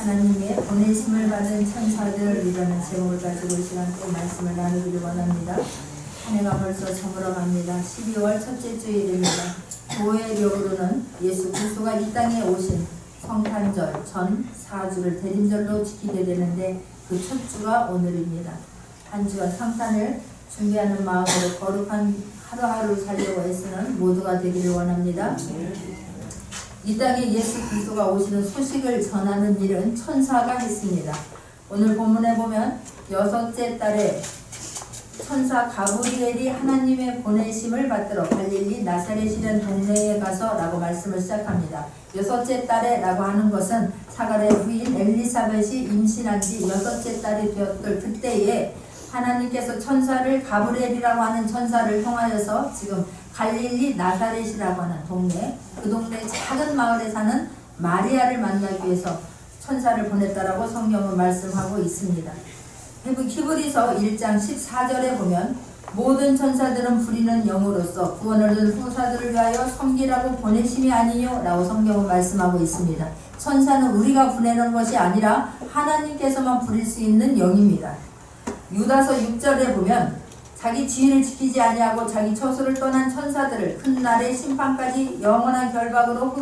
하나님의 보내심을 받은 천사들이라는 제목을 가지고 이 시간 또 말씀을 나누기를 원합니다. 한 해가 벌써 저물어갑니다. 12월 첫째 주일입니다. 교회력으로는 예수 그리스도가 이 땅에 오신 성탄절 전 4주를 대림절로 지키게 되는데 그 첫 주가 오늘입니다. 한 주간 성탄을 준비하는 마음으로 거룩한 하루하루 살려고 애쓰는 모두가 되기를 원합니다. 이 땅에 예수 그리스도가 오시는 소식을 전하는 일은 천사가 했습니다. 오늘 본문에 보면 여섯째 달에 천사 가브리엘이 하나님의 보내심을 받들어 갈릴리 나사렛이라는 동네에 가서 라고 말씀을 시작합니다. 여섯째 달에 라고 하는 것은 사가랴의 부인 엘리사벳이 임신한 지 여섯째 달이 되었을 그때에 하나님께서 천사를 가브리엘이라고 하는 천사를 통하여서 지금 갈릴리 나사렛이라고 하는 동네, 그 동네 작은 마을에 사는 마리아를 만나기 위해서 천사를 보냈다라고 성경은 말씀하고 있습니다. 히브리서 1장 14절에 보면 모든 천사들은 부리는 영으로서 구원을 얻은 후사들을 위하여 섬기라고 보내심이 아니요 라고 성경은 말씀하고 있습니다. 천사는 우리가 보내는 것이 아니라 하나님께서만 부릴 수 있는 영입니다. 유다서 6절에 보면 자기 지위를 지키지 아니하고 자기 처소를 떠난 천사들을 큰 날의 심판까지 영원한 결박으로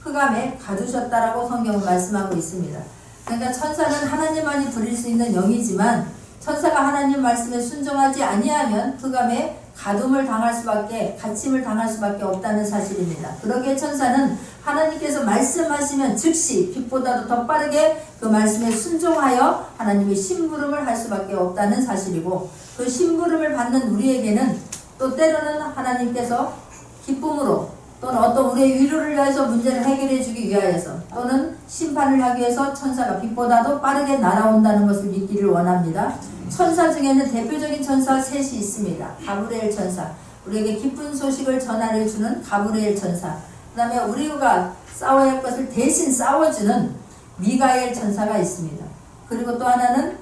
흑암에 가두셨다라고 성경은 말씀하고 있습니다. 그러니까 천사는 하나님만이 부릴 수 있는 영이지만 천사가 하나님 말씀에 순종하지 아니하면 흑암에 가둠을 당할 수밖에 갇힘을 당할 수밖에 없다는 사실입니다. 그러기에 천사는 하나님께서 말씀하시면 즉시 빛보다도 더 빠르게 그 말씀에 순종하여 하나님의 심부름을 할 수밖에 없다는 사실이고, 그 심부름을 받는 우리에게는 또 때로는 하나님께서 기쁨으로 또는 어떤 우리의 위로를 위해서 문제를 해결해 주기 위하여서 또는 심판을 하기 위해서 천사가 빛보다도 빠르게 날아온다는 것을 믿기를 원합니다. 천사 중에는 대표적인 천사 셋이 있습니다. 가브리엘 천사, 우리에게 기쁜 소식을 전하여주는 가브리엘 천사, 그 다음에 우리가 싸워야 할 것을 대신 싸워주는 미가엘 천사가 있습니다. 그리고 또 하나는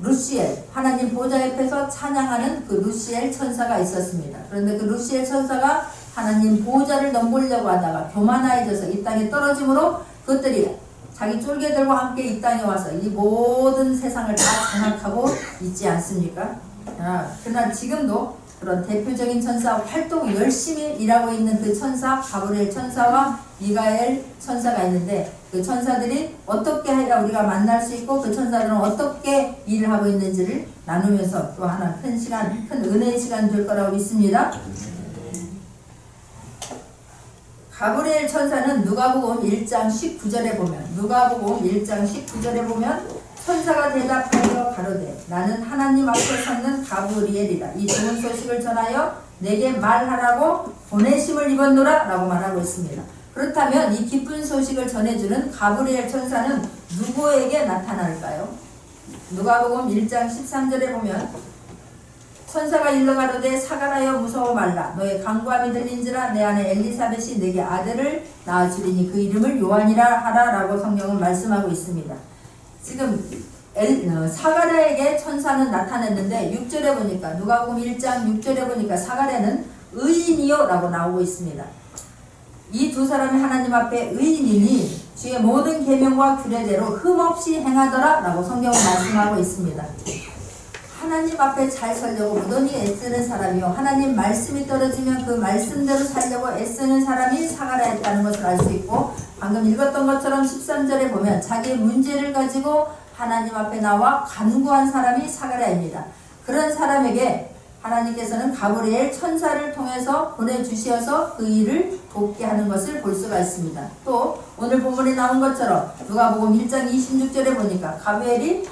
루시엘, 하나님 보좌 옆에서 찬양하는 그 루시엘 천사가 있었습니다. 그런데 그 루시엘 천사가 하나님 보좌를 넘보려고 하다가 교만해져서 이 땅에 떨어짐으로 그것들이 자기 쫄개들과 함께 이 땅에 와서 이 모든 세상을 다 장악하고 있지 않습니까? 그러나 지금도 그런 대표적인 천사 활동 열심히 일하고 있는 그 천사 가브리엘 천사와 미가엘 천사가 있는데, 그 천사들이 어떻게 해야 우리가 만날 수 있고 그 천사들은 어떻게 일을 하고 있는지를 나누면서 또 하나 큰 시간, 큰 은혜의 시간 될 거라고 믿습니다. 가브리엘 천사는 누가복음 1장 19절에 보면 천사가 대답하여 가로되 나는 하나님 앞에 섰는 가브리엘이라 이 좋은 소식을 전하여 내게 말하라고 보내심을 입었노라 라고 말하고 있습니다. 그렇다면 이 기쁜 소식을 전해주는 가브리엘 천사는 누구에게 나타날까요? 누가복음 1장 13절에 보면 천사가 일러 가로되 사가라여 무서워 말라 너의 간구함이 들린지라 내 아내 엘리사벳이 내게 아들을 낳아주리니 그 이름을 요한이라 하라 라고 성경은 말씀하고 있습니다. 지금 사가랴에게 천사는 나타났는데 6절에 보니까 누가복음 1장 6절에 보니까 사가랴는 의인이요 라고 나오고 있습니다. 이 두 사람이 하나님 앞에 의인이니 주의 모든 계명과 규례대로 흠없이 행하더라 라고 성경은 말씀하고 있습니다. 하나님 앞에 잘 살려고 무던히 애쓰는 사람이요 하나님 말씀이 떨어지면 그 말씀대로 살려고 애쓰는 사람이 사가랴였다는 것을 알 수 있고, 방금 읽었던 것처럼 13절에 보면 자기의 문제를 가지고 하나님 앞에 나와 간구한 사람이 사가랴입니다. 그런 사람에게 하나님께서는 가브리엘 천사를 통해서 보내주셔서 그 일을 돕게 하는 것을 볼 수가 있습니다. 또 오늘 본문에 나온 것처럼 누가복음 1장 26절에 보니까 가브리엘이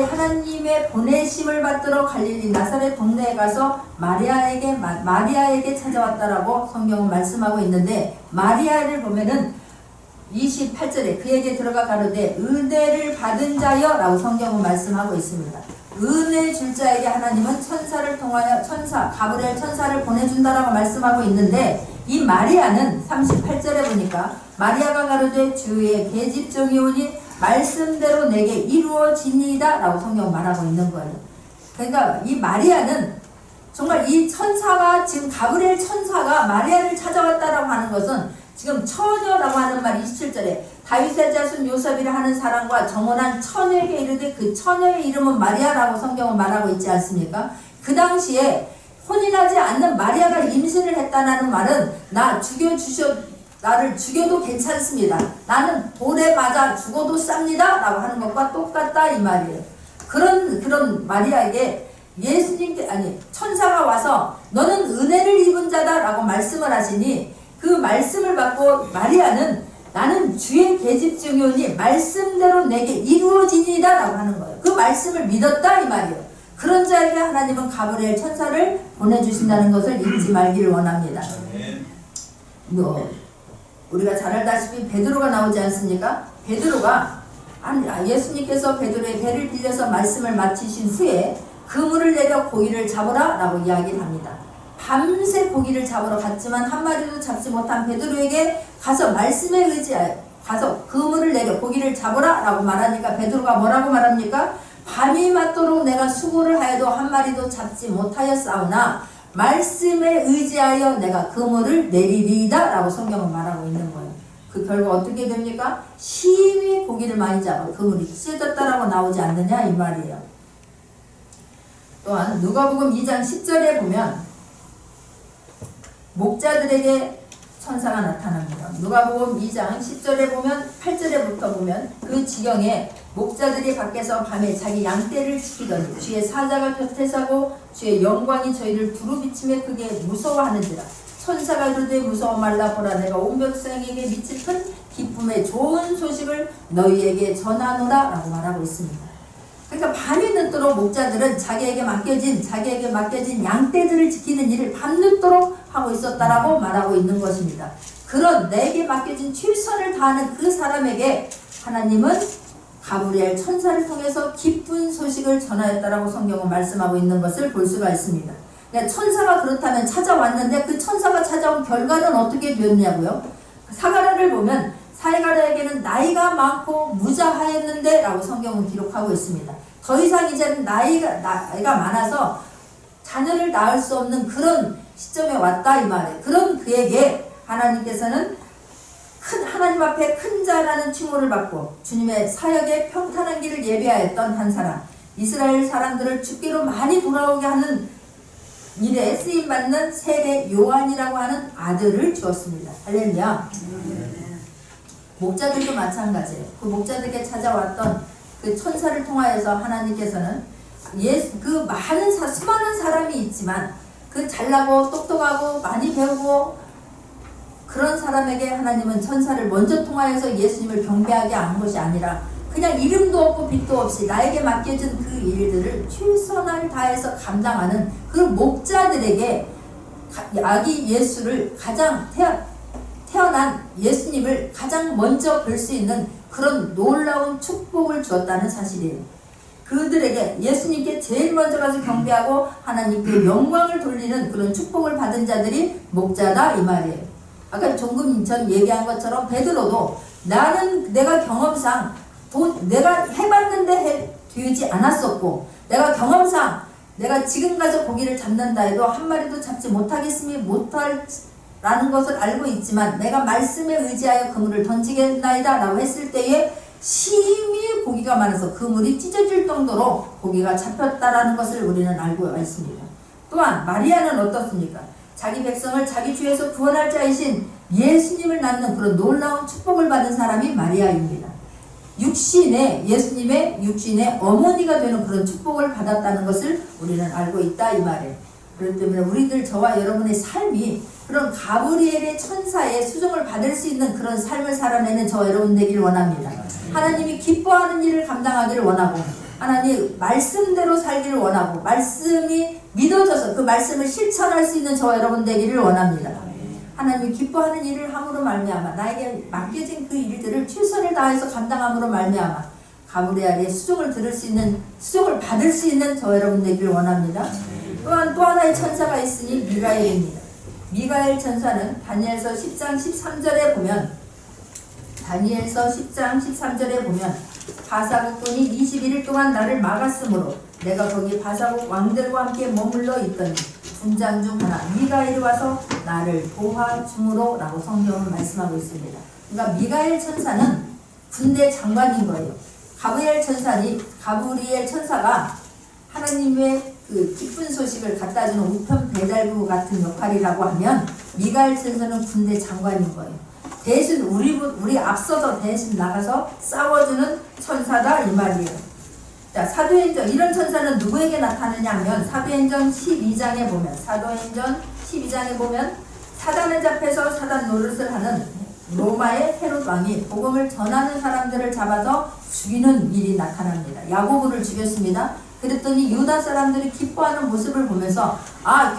하나님의 보내심을 받들어 갈릴리 나사렛 동네에 가서 마리아에게 찾아왔다라고 성경은 말씀하고 있는데, 마리아를 보면은 28절에 그에게 들어가 가로되 은혜를 받은 자여 라고 성경은 말씀하고 있습니다. 은혜 줄 자에게 하나님은 천사를 통하여 가브리엘 천사를 보내준다라고 말씀하고 있는데, 이 마리아는 38절에 보니까 마리아가 가로되 주의 계집종이 오니 말씀대로 내게 이루어지니이다 라고 성경 말하고 있는 거예요. 그러니까 이 마리아는 정말 이 천사가 지금 가브리엘 천사가 마리아를 찾아왔다라고 하는 것은 지금 처녀라고 하는 말 27절 17절에 다윗의 자손 요셉이라 하는 사람과 정혼한 처녀에게 이르되 그 처녀의 이름은 마리아라고 성경은 말하고 있지 않습니까? 그 당시에 혼인하지 않는 마리아가 임신을 했다는 말은 나를 죽여도 괜찮습니다. 나는 돌에 맞아 죽어도 쌉니다. 라고 하는 것과 똑같다 이 말이에요. 그런 마리아에게 천사가 와서 너는 은혜를 입은 자다 라고 말씀을 하시니 그 말씀을 받고 마리아는 나는 주의 계집 중이오니 말씀대로 내게 이루어지니이다 라고 하는 거예요. 그 말씀을 믿었다 이 말이에요. 그런 자에게 하나님은 가브리엘 천사를 보내주신다는 것을 잊지 말기를 원합니다. 우리가 잘 알다시피 베드로가 나오지 않습니까? 베드로가 예수님께서 베드로의 배를 빌려서 말씀을 마치신 후에 그물을 내려 고기를 잡으라 라고 이야기를 합니다. 밤새 고기를 잡으러 갔지만 한 마리도 잡지 못한 베드로에게 가서 말씀에 의지하여 가서 그물을 내려 고기를 잡으라 라고 말하니까 베드로가 뭐라고 말합니까? 밤이 맞도록 내가 수고를 하여도 한 마리도 잡지 못하였사오나 말씀에 의지하여 내가 그물을 내리리이다 라고 성경은 말하고 있는 거예요. 그 결과 어떻게 됩니까? 심히 고기를 많이 잡아 그물이 찢어졌다라고 나오지 않느냐 이 말이에요. 또한 누가복음 2장 10절에 보면 목자들에게 천사가 나타납니다. 누가복음 2장 10절에 보면 8절에부터 보면 그 지경에 목자들이 밖에서 밤에 자기 양떼를 지키더니 주의 사자가 곁에 서고 주의 영광이 저희를 두루 비치며 크게 무서워하는지라. 천사가 이르되 무서워 말라. 보라 내가 온 백성에게 미칠 큰 기쁨의 좋은 소식을 너희에게 전하노라 라고 말하고 있습니다. 그러니까 밤이 늦도록 목자들은 자기에게 맡겨진 양떼들을 지키는 일을 밤늦도록 하고 있었다라고 말하고 있는 것입니다. 그런 내게 맡겨진 최선을 다하는 그 사람에게 하나님은 가브리엘 천사를 통해서 기쁜 소식을 전하였다라고 성경은 말씀하고 있는 것을 볼 수가 있습니다. 그러니까 천사가 그렇다면 찾아왔는데 그 천사가 찾아온 결과는 어떻게 되었냐고요? 사가랴를 보면 사가랴에게는 나이가 많고 무자하였는데 라고 성경은 기록하고 있습니다. 더 이상 이제는 나이가 많아서 자녀를 낳을 수 없는 그런 시점에 왔다 이 말이에요. 그런 그에게 하나님께서는 하나님 앞에 큰 자라는 칭호를 받고 주님의 사역에 평탄한 길을 예비하였던 한 사람, 이스라엘 사람들을 주께로 많이 돌아오게 하는 일에 쓰임받는 세례 요한이라고 하는 아들을 주었습니다. 할렐루야. 목자들도 마찬가지예요. 그 목자들에게 찾아왔던 그 천사를 통하여서 하나님께서는 그 수많은 사람이 있지만 그 잘나고 똑똑하고 많이 배우고 그런 사람에게 하나님은 천사를 먼저 통하여서 예수님을 경배하게 한 것이 아니라 그냥 이름도 없고 빛도 없이 나에게 맡겨진 그 일들을 최선을 다해서 감당하는 그 목자들에게 아기 예수를 태어난 예수님을 가장 먼저 볼 수 있는 그런 놀라운 축복을 주었다는 사실이에요. 그들에게 예수님께 제일 먼저 가서 경배하고 하나님께 영광을 돌리는 그런 축복을 받은 자들이 목자다 이 말이에요. 아까 조금 전 얘기한 것처럼 베드로도 내가 경험상 내가 해봤는데 되지 않았었고 내가 경험상 내가 지금 가서 고기를 잡는다 해도 한 마리도 잡지 못하라는 것을 알고 있지만 내가 말씀에 의지하여 그물을 던지겠나이다 라고 했을 때에 심히 고기가 많아서 그물이 찢어질 정도로 고기가 잡혔다라는 것을 우리는 알고 있습니다. 또한 마리아는 어떻습니까? 자기 백성을 자기 주에서 구원할 자이신 예수님을 낳는 그런 놀라운 축복을 받은 사람이 마리아입니다. 예수님의 육신의 어머니가 되는 그런 축복을 받았다는 것을 우리는 알고 있다 이 말이에요. 그렇기 때문에 저와 여러분의 삶이 그런 가브리엘의 천사의 수정을 받을 수 있는 그런 삶을 살아내는 저와 여러분 되기를 원합니다. 하나님이 기뻐하는 일을 감당하기를 원하고 하나님 말씀대로 살기를 원하고 말씀이 믿어져서 그 말씀을 실천할 수 있는 저와 여러분 되기를 원합니다. 하나님이 기뻐하는 일을 함으로 말미암아 나에게 맡겨진 그 일들을 최선을 다해서 감당함으로 말미암아 가브리엘의 수종을 받을 수 있는 저와 여러분 되기를 원합니다. 또한 또 하나의 천사가 있으니 미가엘입니다. 미가엘 천사는 다니엘서 10장 13절에 보면 바사국군이 21일 동안 나를 막았으므로 내가 거기 바사국 왕들과 함께 머물러 있더니 군장 중 하나 미가엘이 와서 나를 도와주므로 라고 성경은 말씀하고 있습니다. 그러니까 미가엘 천사는 군대 장관인 거예요. 가브리엘 천사가 하나님의 그 기쁜 소식을 갖다주는 우편 배달부 같은 역할이라고 하면 미가엘 천사는 군대 장관인 거예요. 대신 우리 앞서서 대신 나가서 싸워주는 천사다 이 말이에요. 자, 사도행전 이런 천사는 누구에게 나타나냐 하면 사도행전 12장에 보면 사단에 잡혀서 사단 노릇을 하는 로마의 헤롯 왕이 복음을 전하는 사람들을 잡아서 죽이는 일이 나타납니다. 야고보를 죽였습니다. 그랬더니 유다 사람들이 기뻐하는 모습을 보면서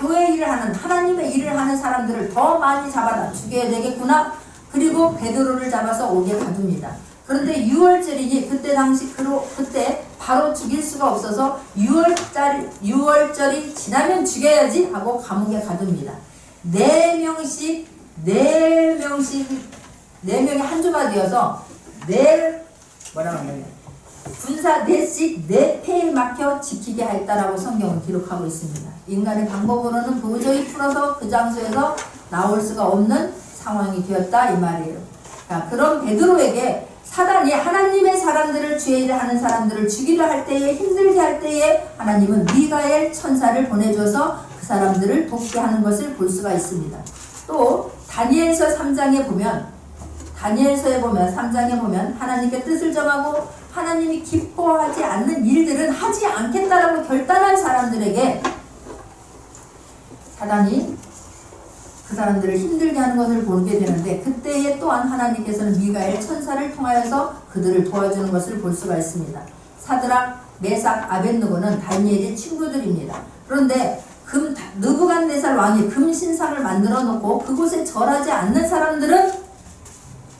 교회 일을 하는 하나님의 일을 하는 사람들을 더 많이 잡아다 죽여야 되겠구나. 그리고 베드로를 잡아서 옥에 가둡니다. 그런데 6월절이니 그때 바로 죽일 수가 없어서 6월절이 지나면 죽여야지 하고 감옥에 가둡니다. 4명이 한 조가 되어서 군사 4씩 4패에 막혀 지키게 했다라고 성경은 기록하고 있습니다. 인간의 방법으로는 도저히 풀어서 그 장소에서 나올 수가 없는 상황이 되었다 이 말이에요. 그런 베드로에게 사단이 하나님의 사람들을 죄를 하는 사람들을 죽이려 할 때에 힘들게 할 때에 하나님은 미가엘 천사를 보내줘서 그 사람들을 돕게 하는 것을 볼 수가 있습니다. 또 다니엘서 3장에 보면 3장에 보면 하나님께 뜻을 정하고 하나님이 기뻐하지 않는 일들은 하지 않겠다라고 결단한 사람들에게 사단이 그 사람들을 힘들게 하는 것을 보게 되는데 그때에 또한 하나님께서는 미가엘 천사를 통하여서 그들을 도와주는 것을 볼 수가 있습니다. 사드락, 메삭, 아벳느고는 다니엘의 친구들입니다. 그런데 느부갓네살 왕이 금신상을 만들어 놓고 그곳에 절하지 않는 사람들은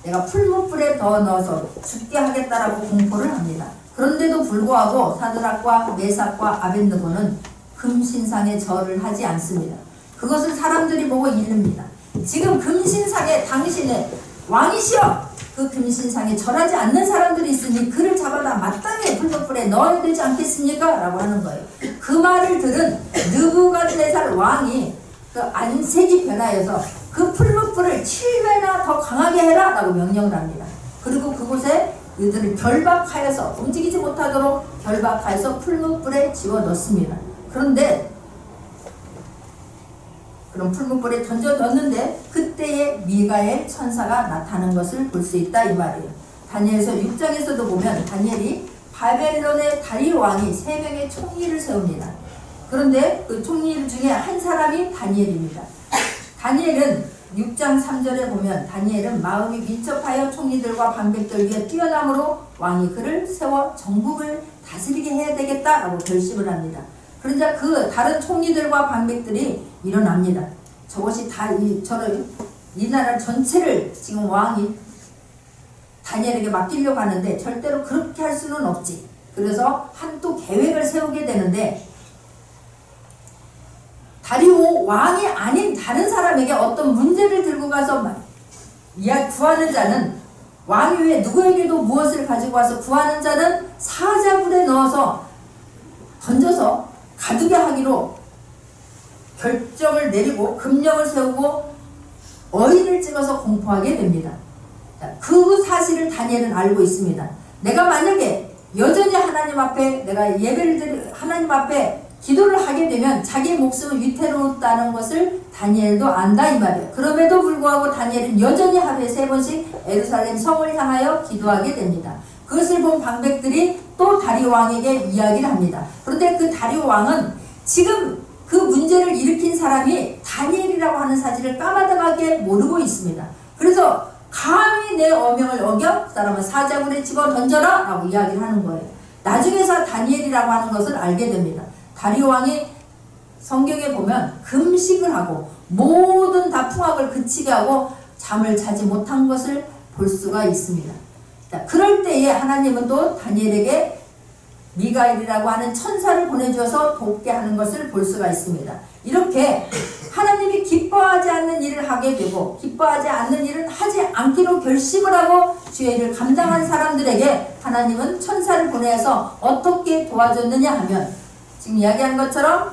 내가 풀무불에 더 넣어서 죽게 하겠다라고 공포를 합니다. 그런데도 불구하고 사드락과 메삭과 아벳느고는 금신상에 절을 하지 않습니다. 그것을 사람들이 보고 이릅니다. 지금 금신상에 당신의 왕이시여 그 금신상에 절하지 않는 사람들이 있으니 그를 잡아다 마땅히 풀무불에 넣어야 되지 않겠습니까? 라고 하는 거예요. 그 말을 들은 느부갓네살 왕이 그 안색이 변하여서 그 풀무불을 7배나 더 강하게 해라 라고 명령을 합니다. 그리고 그곳에 이들을 결박하여서 움직이지 못하도록 결박하여서 풀무불에 집어넣습니다. 그런데 그럼 풀무불에 던져 넣는데 그때에 미가엘 천사가 나타나는 것을 볼 수 있다 이 말이에요. 다니엘서 6장에서도 보면 다니엘이 바벨론의 다리오 왕이 3명의 총리를 세웁니다. 그런데 그 총리 중에 한 사람이 다니엘입니다. 다니엘은 6장 3절에 보면 다니엘은 마음이 민첩하여 총리들과 반백들 위에 뛰어남으로 왕이 그를 세워 정국을 다스리게 해야 되겠다라고 결심을 합니다. 그러자 그 다른 총리들과 반백들이 일어납니다. 저것이 다 이 나라 전체를 지금 왕이 다니엘에게 맡기려고 하는데 절대로 그렇게 할 수는 없지. 그래서 한 또 계획을 세우게 되는데 다리오 왕이 아닌 다른 사람에게 어떤 문제를 들고 가서 구하는 자는 왕이 왜 누구에게도 무엇을 가지고 와서 구하는 자는 사자굴에 넣어서 던져서 가두게 하기로 결정을 내리고 금령을 세우고 어인을 찍어서 공포하게 됩니다. 그 사실을 다니엘은 알고 있습니다. 내가 만약에 여전히 하나님 앞에 내가 하나님 앞에 기도를 하게 되면 자기의 목숨은 위태롭다는 것을 다니엘도 안다 이 말이에요. 그럼에도 불구하고 다니엘은 여전히 하루에 3번씩 예루살렘 성을 향하여 기도하게 됩니다. 그것을 본 방백들이 또 다리오 왕에게 이야기를 합니다. 그런데 그 다리오 왕은 지금 그 문제를 일으킨 사람이 다니엘이라고 하는 사실을 까마득하게 모르고 있습니다. 그래서 감히 내 어명을 어겨 사람은 사자굴에 집어 던져라 라고 이야기를 하는 거예요. 나중에서 다니엘이라고 하는 것을 알게 됩니다. 다리오 왕이 성경에 보면 금식을 하고 모든 다 풍악을 그치게 하고 잠을 자지 못한 것을 볼 수가 있습니다. 자, 그럴 때에 하나님은 또 다니엘에게 미가엘이라고 하는 천사를 보내주어서 돕게 하는 것을 볼 수가 있습니다. 이렇게 하나님이 기뻐하지 않는 일을 하게 되고 기뻐하지 않는 일은 하지 않기로 결심을 하고 주의 일을 감당한 사람들에게 하나님은 천사를 보내서 어떻게 도와줬느냐 하면 지금 이야기한 것처럼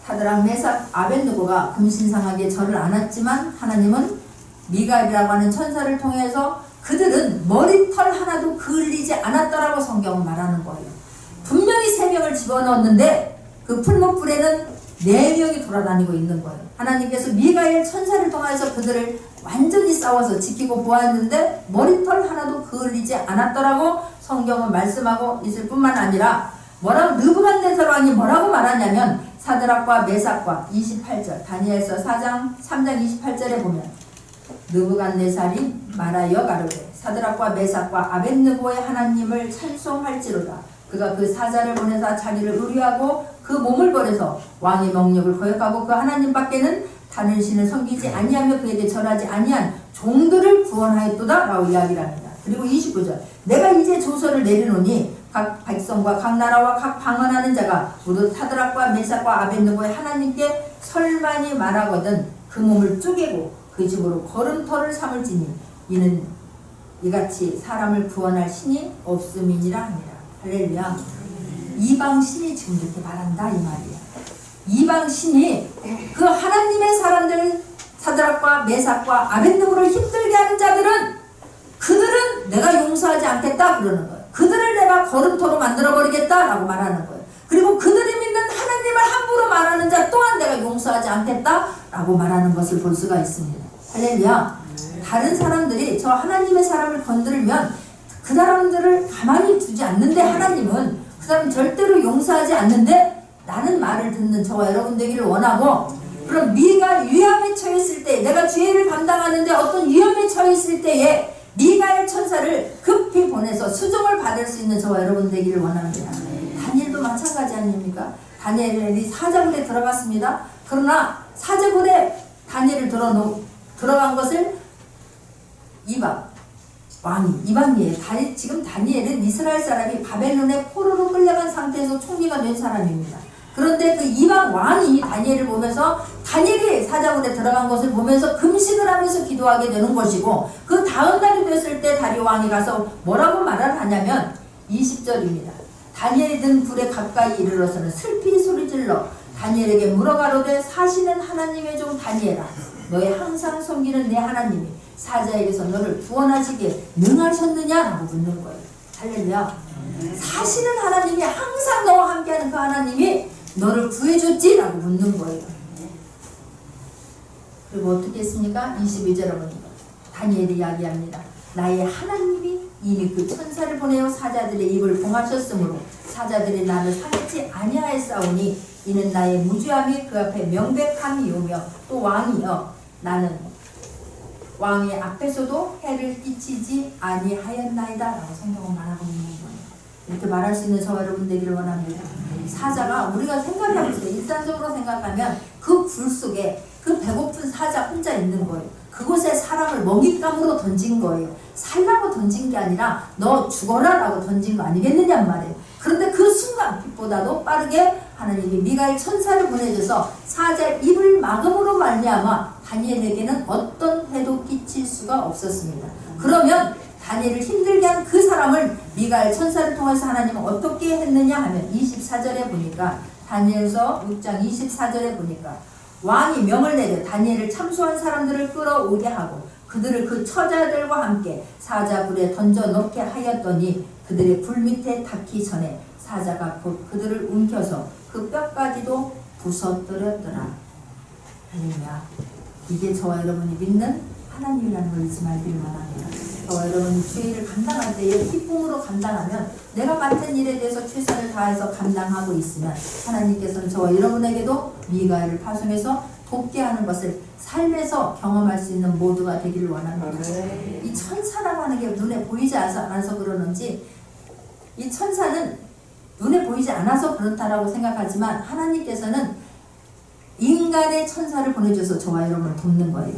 사드락, 메삭, 아벳느고가 금신상에게 절을 안 했지만 하나님은 미갈이라고 하는 천사를 통해서 그들은 머리털 하나도 그을리지 않았더라고 성경은 말하는 거예요. 분명히 3명을 집어넣었는데 그 풀무불에는 4명이 돌아다니고 있는 거예요. 하나님께서 미가엘 천사를 통해서 그들을 완전히 싸워서 지키고 보았는데 머리털 하나도 그을리지 않았더라고 성경은 말씀하고 있을 뿐만 아니라 뭐라고 느부갓네살 왕이 뭐라고 말하냐면 사드락과 메삭과 28절 다니엘서 3장 28절에 보면 느부갓네살이 말하여 가로되 사드락과 메삭과 아벳느고의 하나님을 찬송할지로다. 그가 그 사자를 보내사 자기를 의뢰하고 그 몸을 버려서 왕의 명령을 거역하고 그 하나님 밖에는 다른 신을 섬기지 아니하며 그에게 절하지 아니한 종들을 구원하였도다 라고 이야기를 합니다. 그리고 29절 내가 이제 조서를 내리노니 각 백성과 각 나라와 각 방언하는 자가 모두 사드락과 메삭과 아벳느고의 하나님께 설만이 말하거든 그 몸을 쪼개고 그 집으로 걸음터를 삼을지니 이는 이같이 사람을 구원할 신이 없음이니라 합니다. 할렐루야. 이방 신이 지금 이렇게 말한다 이 말이야. 이방 신이 그 하나님의 사람들 사드락과 메삭과 아벳느고를 힘들게 하는 자들은 그들은 내가 용서하지 않겠다 그러는 거예요. 그들을 내가 걸음토로 만들어버리겠다 라고 말하는 거예요. 그리고 그들이 믿는 하나님을 함부로 말하는 자 또한 내가 용서하지 않겠다 라고 말하는 것을 볼 수가 있습니다. 할렐루야. 다른 사람들이 저 하나님의 사람을 건드리면 그 사람들을 가만히 두지 않는데 하나님은 그 사람 절대로 용서하지 않는데 나는 말을 듣는 저와 여러분 되기를 원하고 그럼 네가 위험에 처했을 때 내가 죄를 감당하는데 어떤 위험에 처했을 때에 미가엘 천사를 급히 보내서 수종을 받을 수 있는 저와 여러분 되기를 원합니다. 다니엘도 마찬가지 아닙니까? 다니엘이 사자굴에 들어갔습니다. 그러나 사자굴에 다니엘을 들어간 것을 이방이에요. 지금 다니엘은 이스라엘 사람이 바벨론의 포로로 끌려간 상태에서 총리가 된 사람입니다. 그런데 그 이방 왕이 다니엘을 보면서 다니엘이 사자굴에 들어간 것을 보면서 금식을 하면서 기도하게 되는 것이고 그 다음 날이 됐을 때 다리오 왕이 가서 뭐라고 말을 하냐면 20절입니다. 다니엘이 든 불에 가까이 이르러서는 슬피 소리질러 다니엘에게 물어가로되 사시는 하나님의 종 다니엘아 너의 항상 섬기는 내 하나님이 사자에게서 너를 구원하시기에 능하셨느냐라고 묻는 거예요. 할렐루야. 사시는 하나님이 항상 너와 함께하는 그 하나님이 너를 구해줬지라고 묻는 거예요. 그리고 어떻게 했습니까? 22절에 보니까 다니엘이 이야기합니다. 나의 하나님이 이미 그 천사를 보내어 사자들의 입을 봉하셨으므로 사자들이 나를 사겠지 아니하였사오니 이는 나의 무죄함이 그 앞에 명백함이오며 또 왕이여 나는 왕의 앞에서도 해를 끼치지 아니하였나이다 라고 성경은 말하고 있는 거예요. 이렇게 말할 수 있는 저와 여러분 되기를 원합니다. 사자가 우리가 생각해보세요. 일상적으로 생각하면 그 불 속에 그 배고픈 사자 혼자 있는 거예요. 그곳에 사람을 먹잇감으로 던진 거예요. 살라고 던진 게 아니라 너 죽어라 라고 던진 거 아니겠느냐 말이에요. 그런데 그 순간 빛보다도 빠르게 하나님이 미가엘 천사를 보내줘서 사자의 입을 막음으로 말미암아 다니엘에게는 어떤 해도 끼칠 수가 없었습니다. 그러면 다니엘을 힘들게 한 그 사람을 미가엘 천사를 통해서 하나님은 어떻게 했느냐 하면 24절에 보니까 다니엘서 6장 24절에 보니까 왕이 명을 내려 다니엘을 참수한 사람들을 끌어오게 하고 그들을 그 처자들과 함께 사자굴에 던져 넣게 하였더니 그들의 불 밑에 닿기 전에 사자가 곧 그들을 움켜서 그 뼈까지도 부서뜨렸더라. 할렐루야. 이게 저와 여러분이 믿는 하나님이라는 걸 잊지 말기를 바랍니다. 저와 여러분이 죄를 감당할 때에 기쁨으로 감당하면 내가 맡은 일에 대해서 최선을 다해서 감당하고 있으면 하나님께서는 저와 여러분에게도 미가엘을 파송해서 돕게 하는 것을 삶에서 경험할 수 있는 모두가 되기를 원합니다. 이 천사라고 하는 게 눈에 보이지 않아서 그러는지 이 천사는 눈에 보이지 않아서 그렇다라고 생각하지만 하나님께서는 인간의 천사를 보내줘서 저와 여러분을 돕는 거예요.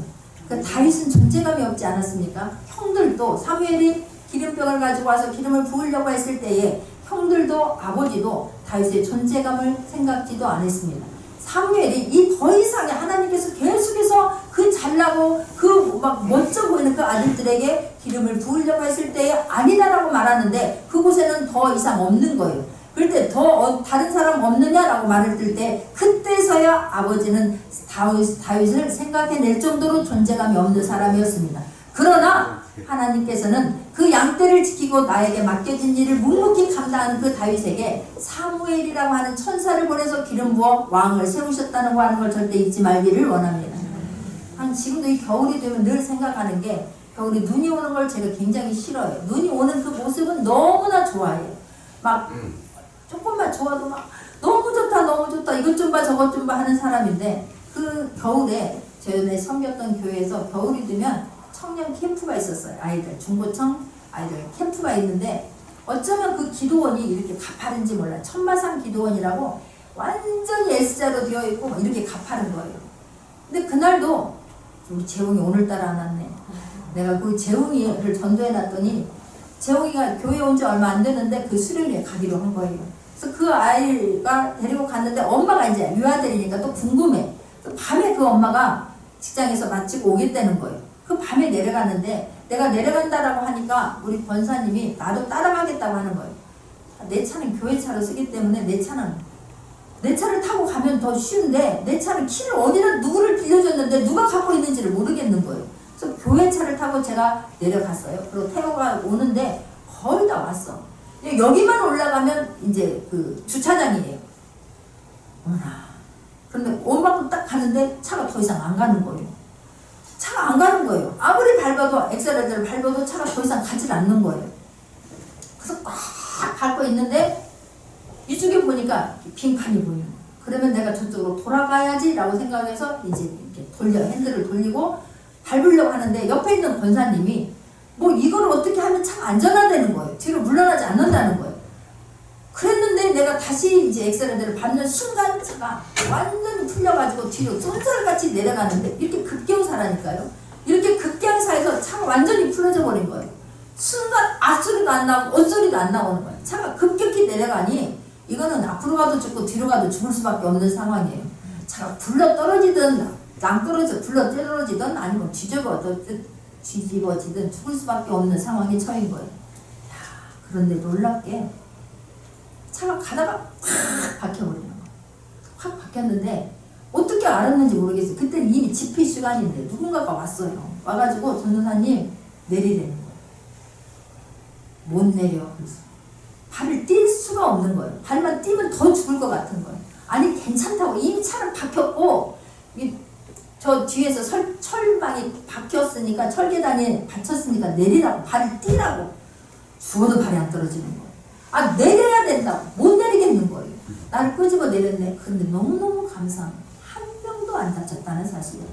그 다윗은 존재감이 없지 않았습니까? 형들도 사무엘이 기름병을 가지고 와서 기름을 부으려고 했을 때에 형들도 아버지도 다윗의 존재감을 생각지도 않았습니다. 사무엘이 이 더 이상의 하나님께서 계속해서 그 잘나고 그 막 멋져 보이는 그 아들들에게 기름을 부으려고 했을 때에 아니다라고 말하는데 그곳에는 더 이상 없는 거예요. 그럴 때 더 다른 사람 없느냐라고 말을 들 때 그때서야 아버지는 다윗을 생각해낼 정도로 존재감이 없는 사람이었습니다. 그러나 하나님께서는 그 양떼를 지키고 나에게 맡겨진 일을 묵묵히 감당하는 그 다윗에게 사무엘이라고 하는 천사를 보내서 기름 부어 왕을 세우셨다는 거 하는 걸 절대 잊지 말기를 원합니다. 지금도 이 겨울이 되면 늘 생각하는 게 겨울에 눈이 오는 걸 제가 굉장히 싫어해요. 눈이 오는 그 모습은 너무나 좋아해요. 막 조금만 좋아도 막 너무 좋다 너무 좋다 이것 좀 봐 저것 좀 봐 하는 사람인데 그 겨울에 전에 섬겼던 교회에서 겨울이 되면 청년 캠프가 있었어요. 아이들 중고청 아이들 캠프가 있는데 어쩌면 그 기도원이 이렇게 가파른지 몰라요. 천마산 기도원이라고 완전히 S자로 되어 있고 이렇게 가파른 거예요. 근데 그날도 우리 재웅이 오늘따라 안 왔네. 내가 그 재웅이를 전도해 놨더니 재웅이가 교회 온 지 얼마 안 됐는데 그 수련회에 가기로 한 거예요. 그래서 그 아이가 데리고 갔는데 엄마가 이제 유아들이니까 또 궁금해. 그래서 밤에 그 엄마가 직장에서 마치고 오겠다는 거예요. 그 밤에 내려갔는데 내가 내려간다라고 하니까 우리 권사님이 나도 따라가겠다고 하는 거예요. 내 차는 교회 차로 쓰기 때문에 내 차를 타고 가면 더 쉬운데 내 차는 키를 어디다 누구를 빌려줬는데 누가 갖고 있는지를 모르겠는 거예요. 그래서 교회 차를 타고 제가 내려갔어요. 그리고 태호가 오는데 거의 다 왔어. 여기만 올라가면 이제 그 주차장이에요. 어머나. 그런데 엄마도 딱 가는데 차가 더 이상 안 가는 거예요. 차가 안 가는 거예요. 아무리 밟아도 엑셀레이터를 밟아도 차가 더 이상 가질 않는 거예요. 그래서 꽉 밟고 있는데 이쪽에 보니까 빙판이 보이는 거예요. 그러면 내가 저쪽으로 돌아가야지 라고 생각해서 이제 이렇게 핸들을 돌리고 밟으려고 하는데 옆에 있는 권사님이 뭐 이걸 어떻게 하면 차가 안전하다는 거예요. 뒤로 물러나지 않는다는 거예요. 그랬는데 내가 다시 이제 엑셀레이터를 밟는 순간 차가 완전히 풀려가지고 뒤로 쏜살같이 내려가는데 이렇게 급경사라니까요. 이렇게 급경사에서 차가 완전히 풀어져 버린 거예요. 순간 앞소리도 안 나고 엇소리도 안 나오는 거예요. 차가 급격히 내려가니 이거는 앞으로 가도 죽고 뒤로 가도 죽을 수밖에 없는 상황이에요. 차가 굴러 떨어지든 굴러 떨어지든 아니면 뒤집어지든 죽을 수밖에 없는 상황에 처인 거예요. 그런데 놀랍게 차가 가다가 확 박혀버리는 거예요. 확 박혔는데 어떻게 알았는지 모르겠어요. 그때는 이미 집회 시간인데 누군가가 왔어요. 와가지고 전도사님 내리라는 거예요. 못 내려. 그래서 발을 뛸 수가 없는 거예요. 발만 뛰면 더 죽을 것 같은 거예요. 아니 괜찮다고 이미 차는 박혔고 저 뒤에서 철망이 박혔으니까 철계단에 받쳤으니까 내리라고 발을 뛰라고. 죽어도 발이 안 떨어지는 거예요. 아 내려야 된다고. 못 내리겠는 거예요. 나를 끄집어 내렸네. 그런데 너무너무 감사한 거예요. 한 명도 안 다쳤다는 사실이에요.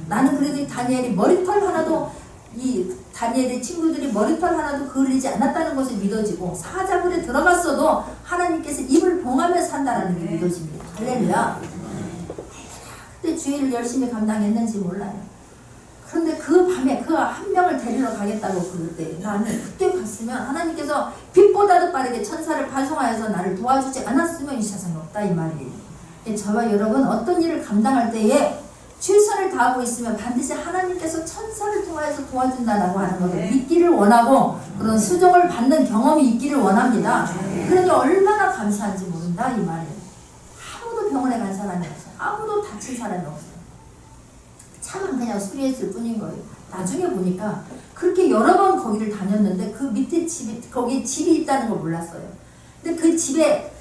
나는 그래도 이 다니엘이 머리털 하나도 이 다니엘의 친구들이 머리털 하나도 그을리지 않았다는 것이 믿어지고 사자굴에 들어갔어도 하나님께서 입을 봉하며 산다라는 게 믿어집니다. 할렐루야. 그때 주일을 열심히 감당했는지 몰라요. 그런데 그 밤에 그 한 명을 데리러 가겠다고 그럴 때 나는 그때 갔으면 하나님께서 빛보다도 빠르게 천사를 발송하여서 나를 도와주지 않았으면 이 세상에 없다 이 말이에요. 저와 여러분 어떤 일을 감당할 때에 최선을 다하고 있으면 반드시 하나님께서 천사를 통하여서 도와준다라고 하는 것을 믿기를 원하고 그런 수종을 받는 경험이 있기를 원합니다. 그러니 얼마나 감사한지 모른다 이 말이에요. 아무도 병원에 간 사람이 없어요. 아무도 다친 사람이 없어요. 차만 그냥 수리했을 뿐인 거예요. 나중에 보니까 그렇게 여러 번 거기를 다녔는데 그 밑에 거기 집이 있다는 걸 몰랐어요. 근데 그 집에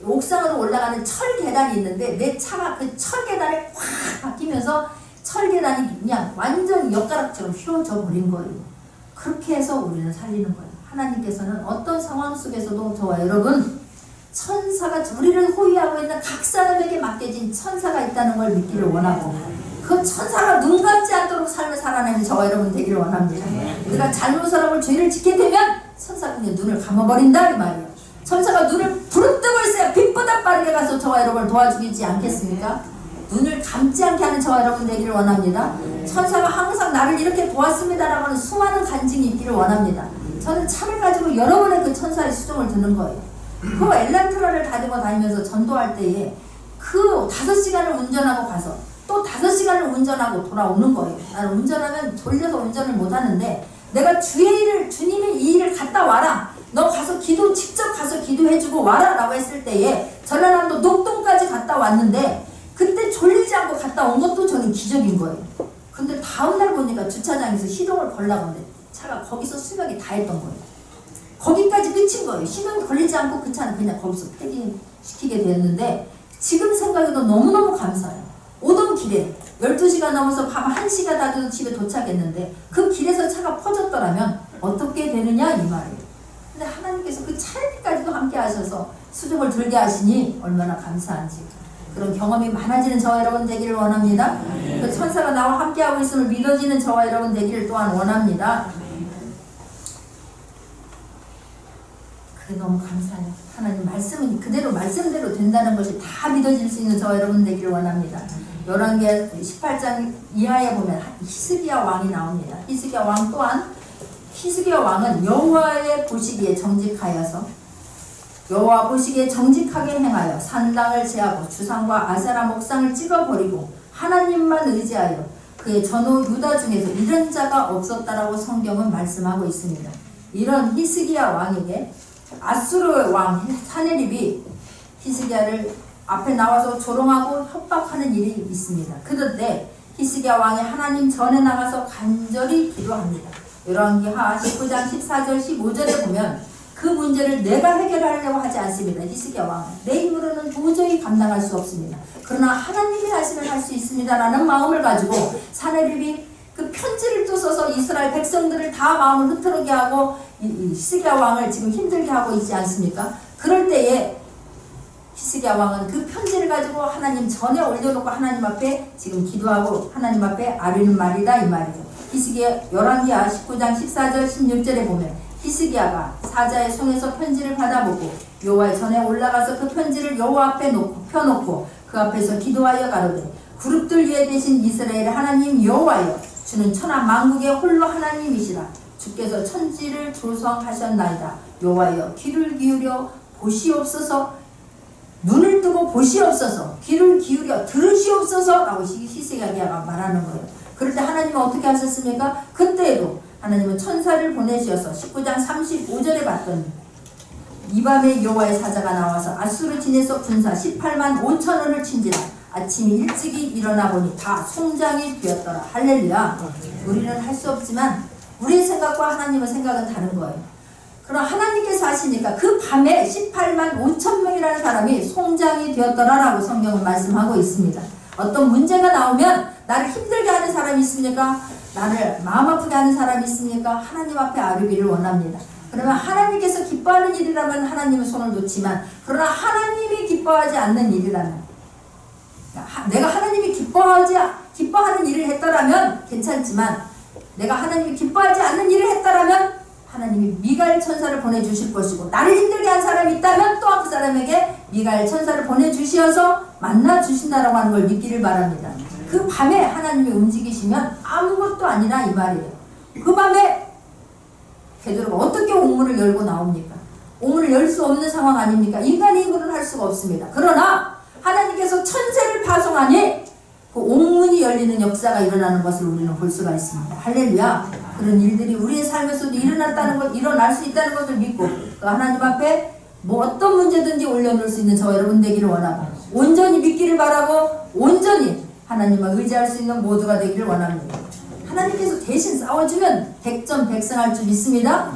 옥상으로 올라가는 철 계단이 있는데 내 차가 그 철 계단에 확 박히면서 철 계단이 그냥 완전히 엿가락처럼 휘어져 버린 거예요. 그렇게 해서 우리는 살리는 거예요. 하나님께서는 어떤 상황 속에서도 저와 여러분 천사가 우리를 호위하고 있는 각 사람에게 맡겨진 천사가 있다는 걸 믿기를 원하고 그 천사가 눈 감지 않도록 삶을 살아내는 저와 여러분 되기를 원합니다. 우리가 잘못을 하고 죄를 짓게 되면 천사가 그냥 눈을 감아버린다 이 말이에요. 천사가 눈을 부릅뜨고 있어야 빛보다 빠르게 가서 저와 여러분을 도와주지 않겠습니까? 눈을 감지 않게 하는 저와 여러분 되기를 원합니다. 천사가 항상 나를 이렇게 도왔습니다라고 하는 수많은 간증이 있기를 원합니다. 저는 차를 가지고 여러분의 그 천사의 수종을 듣는 거예요. 그 엘란트라를 다니고 다니면서 전도할 때에 그 5시간을 운전하고 가서 또 5시간을 운전하고 돌아오는 거예요. 나는 운전하면 졸려서 운전을 못하는데 내가 주님이 이 일을 갔다 와라. 너 가서 직접 가서 기도해주고 와라 라고 했을 때에 전라남도 녹동까지 갔다 왔는데 그때 졸리지 않고 갔다 온 것도 저는 기적인 거예요. 근데 다음날 보니까 주차장에서 시동을 걸라고 하는데 차가 거기서 수박이 다 했던 거예요. 거기까지 끝인 거예요. 시동이 걸리지 않고 그 차는 그냥 거기서 폐기시키게 됐는데 지금 생각해도 너무너무 감사해요. 오던 길에 12시가 넘어서 밤 1시가 다 돼도 집에 도착했는데 그 길에서 차가 퍼졌더라면 어떻게 되느냐 이 말이에요. 근데 하나님께서 그 차일까지도 함께 하셔서 수족을 들게 하시니 얼마나 감사한지 그런 경험이 많아지는 저와 여러분 되기를 원합니다. 그 천사가 나와 함께하고 있음을 믿어지는 저와 여러분 되기를 또한 원합니다. 그게 너무 감사해요. 하나님 말씀은 그대로 말씀대로 된다는 것이 다 믿어질 수 있는 저와 여러분 되기를 원합니다. 열왕기하 18장 이하에 보면 히스기야 왕이 나옵니다. 히스기야 왕 또한 히스기야 왕은 여호와의 보시기에 정직하여서 여호와 보시기에 정직하게 행하여 산당을 제하고 주상과 아세라 목상을 찍어버리고 하나님만 의지하여 그의 전후 유다 중에서 이런 자가 없었다라고 성경은 말씀하고 있습니다. 이런 히스기야 왕에게 아수르 왕 사네립이 히스기야를 앞에 나와서 조롱하고 협박하는 일이 있습니다. 그런데 히스기야 왕이 하나님 전에 나가서 간절히 기도합니다. 열왕기하 19장 14절 15절에 보면 그 문제를 내가 해결하려고 하지 않습니다. 히스기야 왕은 내 힘으로는 도저히 감당할 수 없습니다. 그러나 하나님이 하시면 할 수 있습니다 라는 마음을 가지고 사네립이 그 편지를 또 써서 이스라엘 백성들을 다 마음을 흐트러게 하고 히스기야 왕을 지금 힘들게 하고 있지 않습니까? 그럴 때에 히스기야 왕은 그 편지를 가지고 하나님 전에 올려놓고 하나님 앞에 지금 기도하고 하나님 앞에 아뢰는 말이다 이 말이에요. 히스기야 열왕기하 19장 14절 16절에 보면 히스기야가 사자의 손에서 편지를 받아보고 여호와의 전에 올라가서 그 편지를 여호와 앞에 펴놓고 그 앞에서 기도하여 가로되 그룹들 위에 계신 이스라엘 하나님 여호와여 주는 천하 만국의 홀로 하나님이시라. 주께서 천지를 조성하셨나이다. 여호와여 귀를 기울여 보시옵소서. 눈을 뜨고 보시옵소서. 귀를 기울여 들으시옵소서 라고 히스기야가 말하는 거예요. 그럴 때 하나님은 어떻게 하셨습니까? 그때에도 하나님은 천사를 보내셔서 19장 35절에 봤더니 이 밤에 여호와의 사자가 나와서 아수르 진에서 군사 18만 5천원을 친지라. 아침 일찍이 일어나 보니 다 송장이 되었더라. 할렐루야. 우리는 할 수 없지만 우리의 생각과 하나님의 생각은 다른 거예요. 그럼 하나님께서 하시니까 그 밤에 18만 5천 명이라는 사람이 송장이 되었더라라고 성경은 말씀하고 있습니다. 어떤 문제가 나오면 나를 힘들게 하는 사람이 있습니까? 나를 마음 아프게 하는 사람이 있습니까? 하나님 앞에 아뢰기를 원합니다. 그러면 하나님께서 기뻐하는 일이라면 하나님은 손을 놓지만 그러나 하나님이 기뻐하지 않는 일이라면 내가 하나님이 기뻐하는 일을 했더라면 괜찮지만 내가 하나님이 기뻐하지 않는 일을 했더라면 하나님이 미가엘 천사를 보내주실 것이고 나를 힘들게 한 사람이 있다면 또한 그 사람에게 미가엘 천사를 보내주시어서 만나주신다라고 하는 걸 믿기를 바랍니다. 그 밤에 하나님이 움직이시면 아무것도 아니라 이 말이에요. 그 밤에 베드로가 어떻게 옥문을 열고 나옵니까? 옥문을 열 수 없는 상황 아닙니까? 인간의 힘으로는 할 수가 없습니다. 그러나 하나님께서 천사를 파송하니 그 옥문이 열리는 역사가 일어나는 것을 우리는 볼 수가 있습니다. 할렐루야. 그런 일들이 우리의 삶에서도 일어날 수 있다는 것을 믿고 그 하나님 앞에 뭐 어떤 문제든지 올려놓을 수 있는 저와 여러분 되기를 원하고 온전히 믿기를 바라고 온전히 하나님을 의지할 수 있는 모두가 되기를 원합니다. 하나님께서 대신 싸워주면 백전백승할 줄 믿습니다.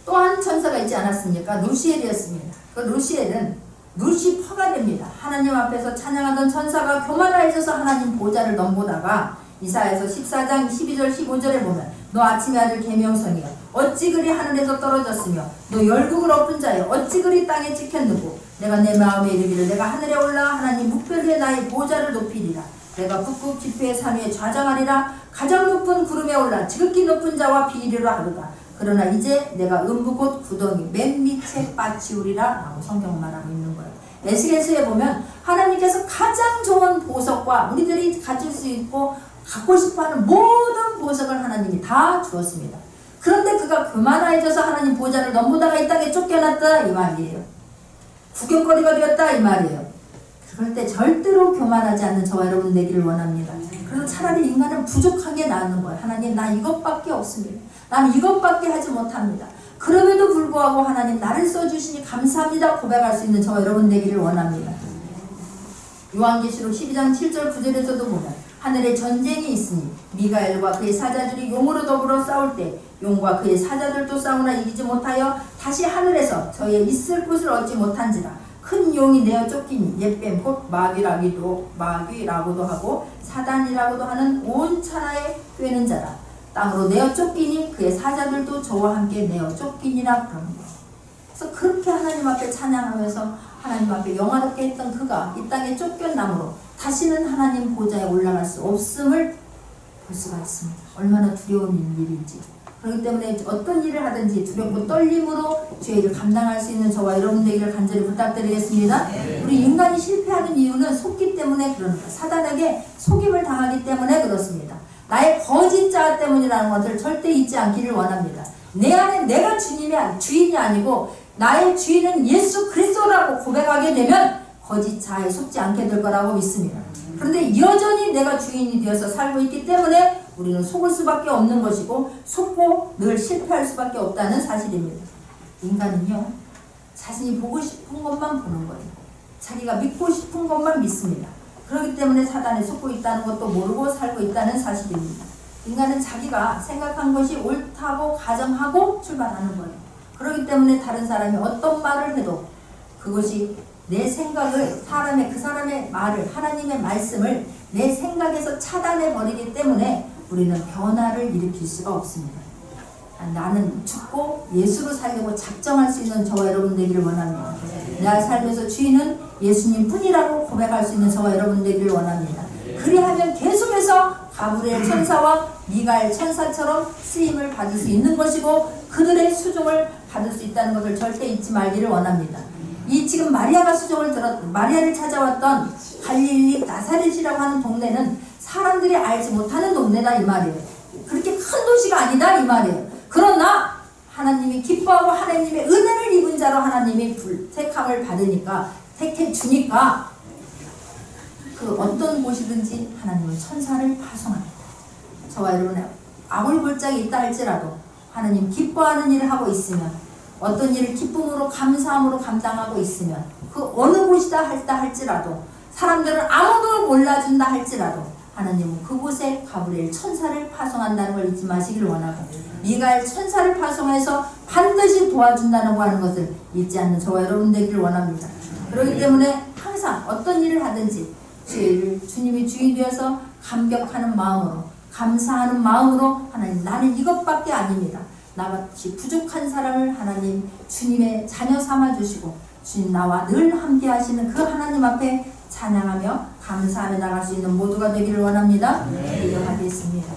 또한 천사가 있지 않았습니까? 루시엘이었습니다. 그 루시엘은 루시퍼가 됩니다. 하나님 앞에서 찬양하던 천사가 교만해져서 하나님 보좌를 넘보다가 이사야서 14장 12절 15절에 보면 너 아침의 아들 계명성이여 어찌 그리 하늘에서 떨어졌으며 너 열국을 엎은 자여 어찌 그리 땅에 찍혔느고 내가 내 마음에 이르기를 내가 하늘에 올라 하나님 묵별해 나의 보좌를 높이리라. 내가 북극 깊이의 산 위에 좌정하리라. 가장 높은 구름에 올라 지극히 높은 자와 비리라 하도다. 그러나 이제 내가 음부 곧 구덩이 맨 밑에 빠치우리라 라고 성경은 말하고 있는 거예요. 에스겔서에 보면 하나님께서 가장 좋은 보석과 우리들이 가질 수 있고 갖고 싶어하는 모든 보석을 하나님이 다 주었습니다. 그런데 그가 교만해져서 하나님 보좌를 넘보다가 이 땅에 쫓겨났다 이 말이에요. 구경거리가 되었다 이 말이에요. 그럴 때 절대로 교만하지 않는 저와 여러분 되기를 원합니다. 그래서 차라리 인간은 부족한 게 나은 거예요. 하나님 나 이것밖에 없습니다. 나는 이것밖에 하지 못합니다. 그럼에도 불구하고 하나님 나를 써주시니 감사합니다 고백할 수 있는 저와 여러분 되기를 원합니다. 요한계시록 12장 7절 9절에서도 보면 하늘에 전쟁이 있으니 미가엘과 그의 사자들이 용으로 더불어 싸울 때 용과 그의 사자들도 싸우나 이기지 못하여 다시 하늘에서 저의 있을 곳을 얻지 못한지라. 큰 용이 내어 쫓기니 옛뱀 곧 마귀라고도 하고 사단이라고도 하는 온 천하에 꿰는 자라. 땅으로 내어 쫓기니 그의 사자들도 저와 함께 내어 쫓기니라 그럽니다. 그래서 그렇게 하나님 앞에 찬양하면서 하나님 앞에 영화롭게 했던 그가 이 땅에 쫓겨남으로 다시는 하나님 보좌에 올라갈 수 없음을 볼 수가 있습니다. 얼마나 두려운 일인지. 그렇기 때문에 어떤 일을 하든지 두렵고 떨림으로 죄를 감당할 수 있는 저와 여러분 되기를 간절히 부탁드리겠습니다. 우리 인간이 실패하는 이유는 속기 때문에 그럽니다. 사단에게 속임을 당하기 때문에 그렇습니다. 나의 거짓 자아 때문이라는 것을 절대 잊지 않기를 원합니다. 내 안에 내가 주인이 아니고 나의 주인은 예수 그리스도라고 고백하게 되면 거짓 자아에 속지 않게 될 거라고 믿습니다. 그런데 여전히 내가 주인이 되어서 살고 있기 때문에 우리는 속을 수밖에 없는 것이고 속고 늘 실패할 수밖에 없다는 사실입니다. 인간은요 자신이 보고 싶은 것만 보는 거예요. 자기가 믿고 싶은 것만 믿습니다. 그렇기 때문에 사단에 속고 있다는 것도 모르고 살고 있다는 사실입니다. 인간은 자기가 생각한 것이 옳다고 가정하고 출발하는 거예요. 그렇기 때문에 다른 사람이 어떤 말을 해도 그것이 내 생각을 그 사람의 말을 하나님의 말씀을 내 생각에서 차단해 버리기 때문에 우리는 변화를 일으킬 수가 없습니다. 나는 죽고 예수로 살려고 작정할 수 있는 저와 여러분 되기를 원합니다. 내 삶에서 주인은 예수님 뿐이라고 고백할 수 있는 저와 여러분 되기를 원합니다. 그리하면 계속해서 가브리엘 천사와 미가엘 천사처럼 쓰임을 받을 수 있는 것이고 그들의 수종을 받을 수 있다는 것을 절대 잊지 말기를 원합니다. 이 지금 마리아를 찾아왔던 갈릴리 나사렛이라고 하는 동네는 사람들이 알지 못하는 동네다 이 말이에요. 그렇게 큰 도시가 아니다 이 말이에요. 그러나 하나님이 기뻐하고 하나님의 은혜를 입은 자로 하나님이 택함을 받으니까 택해 주니까 그 어떤 곳이든지 하나님은 천사를 파송합니다. 저와 여러분의 아굴골짜기 있다 할지라도 하나님 기뻐하는 일을 하고 있으면 어떤 일을 기쁨으로 감사함으로 감당하고 있으면 그 어느 곳이다 할지라도 사람들은 아무도 몰라준다 할지라도 하나님은 그곳에 가브리엘 천사를 파송한다는 걸 잊지 마시길 원하고 미가엘 천사를 파송해서 반드시 도와준다는 거 하는 것을 잊지 않는 저와 여러분 되기를 원합니다. 그렇기 때문에 항상 어떤 일을 하든지 주님이 주인 되어서 감격하는 마음으로 감사하는 마음으로 하나님 나는 이것밖에 아닙니다. 나같이 부족한 사람을 하나님 주님의 자녀 삼아주시고 주님 나와 늘 함께 하시는 그 하나님 앞에 찬양하며 감사하며 나갈 수 있는 모두가 되기를 원합니다. 기도하겠습니다.